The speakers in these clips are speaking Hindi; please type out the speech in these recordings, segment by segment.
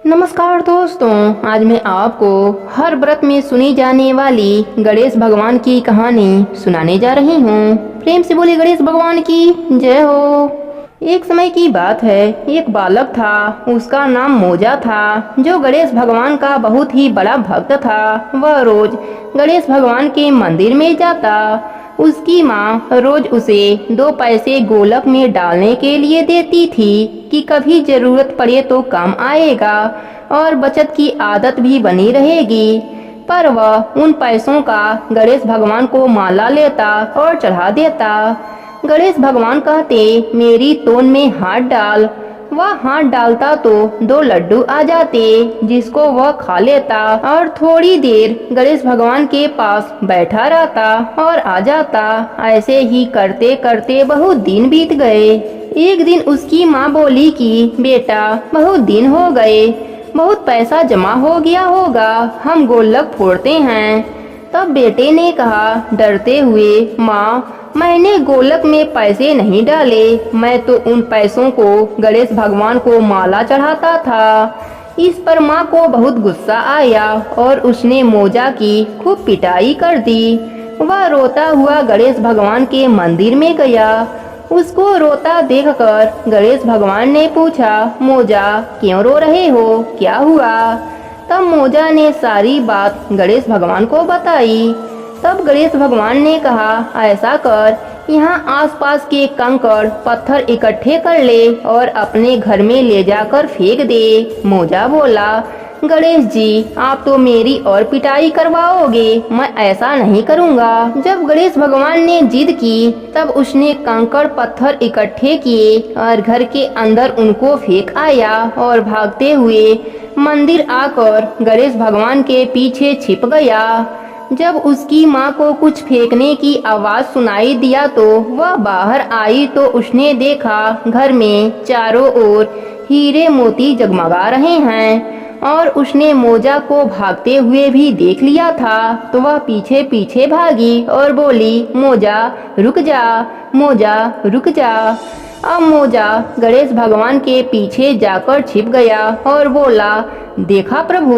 नमस्कार दोस्तों, आज मैं आपको हर व्रत में सुनी जाने वाली गणेश भगवान की कहानी सुनाने जा रही हूँ। प्रेम से बोले गणेश भगवान की जय हो। एक समय की बात है, एक बालक था, उसका नाम मोजा था, जो गणेश भगवान का बहुत ही बड़ा भक्त था। वह रोज गणेश भगवान के मंदिर में जाता। उसकी माँ रोज उसे 2 पैसे गोलक में डालने के लिए देती थी कि कभी जरूरत पड़े तो काम आएगा और बचत की आदत भी बनी रहेगी। पर वह उन पैसों का गणेश भगवान को माला लेता और चढ़ा देता। गणेश भगवान कहते, मेरी तोन में हाथ डाल। वह हाथ डालता तो 2 लड्डू आ जाते, जिसको वह खा लेता और थोड़ी देर गणेश भगवान के पास बैठा रहता और आ जाता। ऐसे ही करते करते बहुत दिन बीत गए। एक दिन उसकी माँ बोली कि बेटा, बहुत दिन हो गए, बहुत पैसा जमा हो गया होगा, हम गुल्लक फोड़ते हैं। तब बेटे ने कहा डरते हुए, माँ, मैंने गोलक में पैसे नहीं डाले, मैं तो उन पैसों को गणेश भगवान को माला चढ़ाता था। इस पर माँ को बहुत गुस्सा आया और उसने मोजा की खूब पिटाई कर दी। वह रोता हुआ गणेश भगवान के मंदिर में गया। उसको रोता देखकर गणेश भगवान ने पूछा, मोजा, क्यों रो रहे हो, क्या हुआ? तब मोजा ने सारी बात गणेश भगवान को बताई। तब गणेश भगवान ने कहा, ऐसा कर, यहाँ आसपास के कंकड़ पत्थर इकट्ठे कर ले और अपने घर में ले जाकर फेंक दे। मोजा बोला, गणेश जी, आप तो मेरी और पिटाई करवाओगे, मैं ऐसा नहीं करूँगा। जब गणेश भगवान ने जिद की, तब उसने कंकड़ पत्थर इकट्ठे किए और घर के अंदर उनको फेंक आया और भागते हुए मंदिर आकर गणेश भगवान के पीछे छिप गया। जब उसकी माँ को कुछ फेंकने की आवाज सुनाई दिया तो वह बाहर आई तो उसने देखा घर में चारों ओर हीरे मोती जगमगा रहे हैं और उसने मोजा को भागते हुए भी देख लिया था। तो वह पीछे पीछे भागी और बोली, मोजा रुक जा, मोजा रुक जा। अब मोजा गणेश भगवान के पीछे जाकर छिप गया और बोला, देखा प्रभु,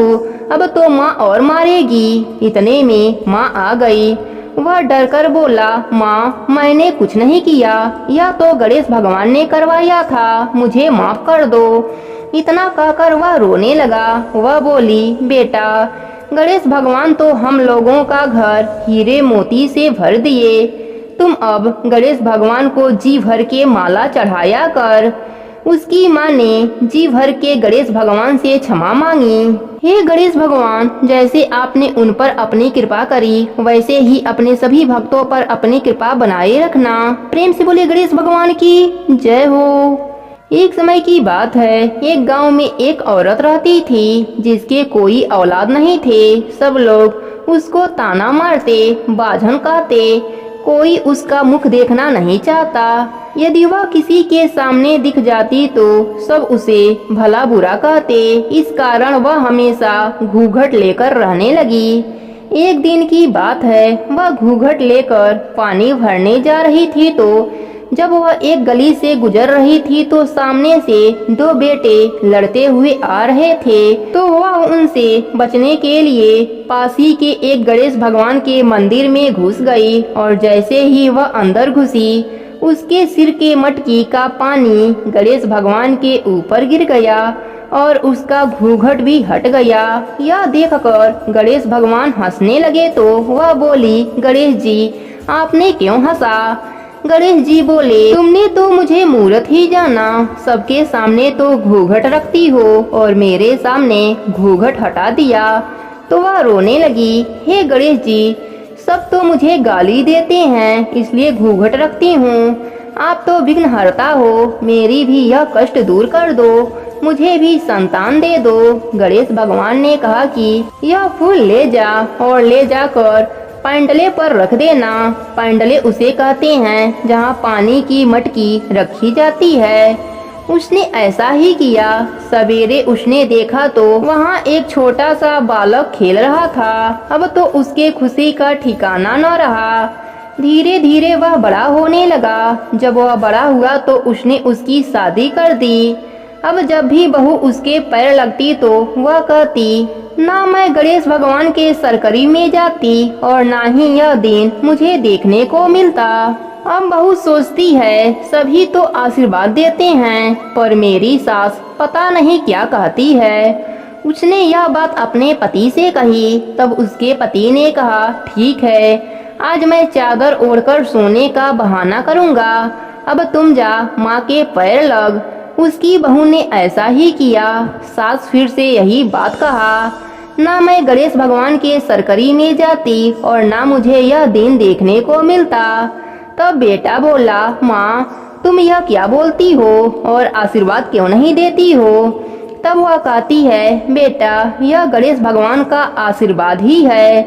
अब तो माँ और मारेगी। इतने में माँ आ गई। वह डरकर बोला, माँ, मैंने कुछ नहीं किया, यह तो गणेश भगवान ने करवाया था, मुझे माफ कर दो। इतना कहकर वह रोने लगा। वह बोली, बेटा, गणेश भगवान तो हम लोगों का घर हीरे मोती से भर दिए, तुम अब गणेश भगवान को जी भर के माला चढ़ाया कर। उसकी माँ ने जी भर के गणेश भगवान से क्षमा मांगी। हे गणेश भगवान, जैसे आपने उन पर अपनी कृपा करी, वैसे ही अपने सभी भक्तों पर अपनी कृपा बनाए रखना। प्रेम से बोले गणेश भगवान की जय हो। एक समय की बात है, एक गांव में एक औरत रहती थी जिसके कोई औलाद नहीं थे। सब लोग उसको ताना मारते, बाझन कहते, कोई उसका मुख देखना नहीं चाहता। यदि वह किसी के सामने दिख जाती तो सब उसे भला बुरा कहते। इस कारण वह हमेशा घूंघट लेकर रहने लगी। एक दिन की बात है, वह घूंघट लेकर पानी भरने जा रही थी तो जब वह एक गली से गुजर रही थी तो सामने से 2 बेटे लड़ते हुए आ रहे थे। तो वह उनसे बचने के लिए पास ही के एक गणेश भगवान के मंदिर में घुस गई और जैसे ही वह अंदर घुसी, उसके सिर के मटकी का पानी गणेश भगवान के ऊपर गिर गया और उसका घूंघट भी हट गया। यह देखकर गणेश भगवान हंसने लगे तो वह बोली, गणेश जी, आपने क्यों हंसा? गणेश जी बोले, तुमने तो मुझे मूर्ख ही जाना, सबके सामने तो घूंघट रखती हो और मेरे सामने घूंघट हटा दिया। तो वह रोने लगी, हे गणेश जी, सब तो मुझे गाली देते हैं, इसलिए घूंघट रखती हूँ। आप तो विघ्नहर्ता हो, मेरी भी यह कष्ट दूर कर दो, मुझे भी संतान दे दो। गणेश भगवान ने कहा कि यह फूल ले जा और ले जाकर पैंडले पर रख देना। पैंडले उसे कहते हैं जहाँ पानी की मटकी रखी जाती है। उसने ऐसा ही किया। सवेरे उसने देखा तो वहाँ एक छोटा सा बालक खेल रहा था। अब तो उसके खुशी का ठिकाना न रहा। धीरे धीरे वह बड़ा होने लगा। जब वह बड़ा हुआ तो उसने उसकी शादी कर दी। अब जब भी बहू उसके पैर लगती तो वह कहती, ना मैं गणेश भगवान के सरकरी में जाती और ना ही यह दिन मुझे देखने को मिलता। अब बहू सोचती है, सभी तो आशीर्वाद देते हैं पर मेरी सास पता नहीं क्या कहती है। उसने यह बात अपने पति से कही। तब उसके पति ने कहा, ठीक है, आज मैं चादर ओढ़कर सोने का बहाना करूँगा। अब तुम जा माँ के पैर लग। उसकी बहू ने ऐसा ही किया। सास फिर से यही बात कहा, ना मैं गणेश भगवान के सरकरी में जाती और ना मुझे यह दिन देखने को मिलता। तब बेटा बोला, माँ तुम यह क्या बोलती हो और आशीर्वाद क्यों नहीं देती हो? तब वह कहती है, बेटा यह गणेश भगवान का आशीर्वाद ही है।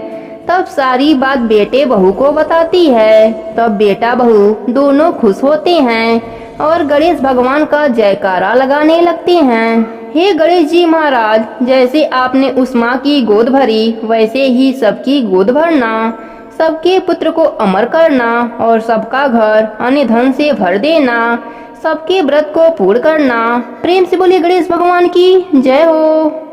तब सारी बात बेटे बहू को बताती है। तब बेटा बहू दोनों खुश होते हैं और गणेश भगवान का जयकारा लगाने लगते हैं। हे गणेश जी महाराज, जैसे आपने उस माँ की गोद भरी वैसे ही सबकी गोद भरना, सबके पुत्र को अमर करना और सबका घर अन्य धन से भर देना, सबके व्रत को पूर्ण करना। प्रेम से बोलिए गणेश भगवान की जय हो।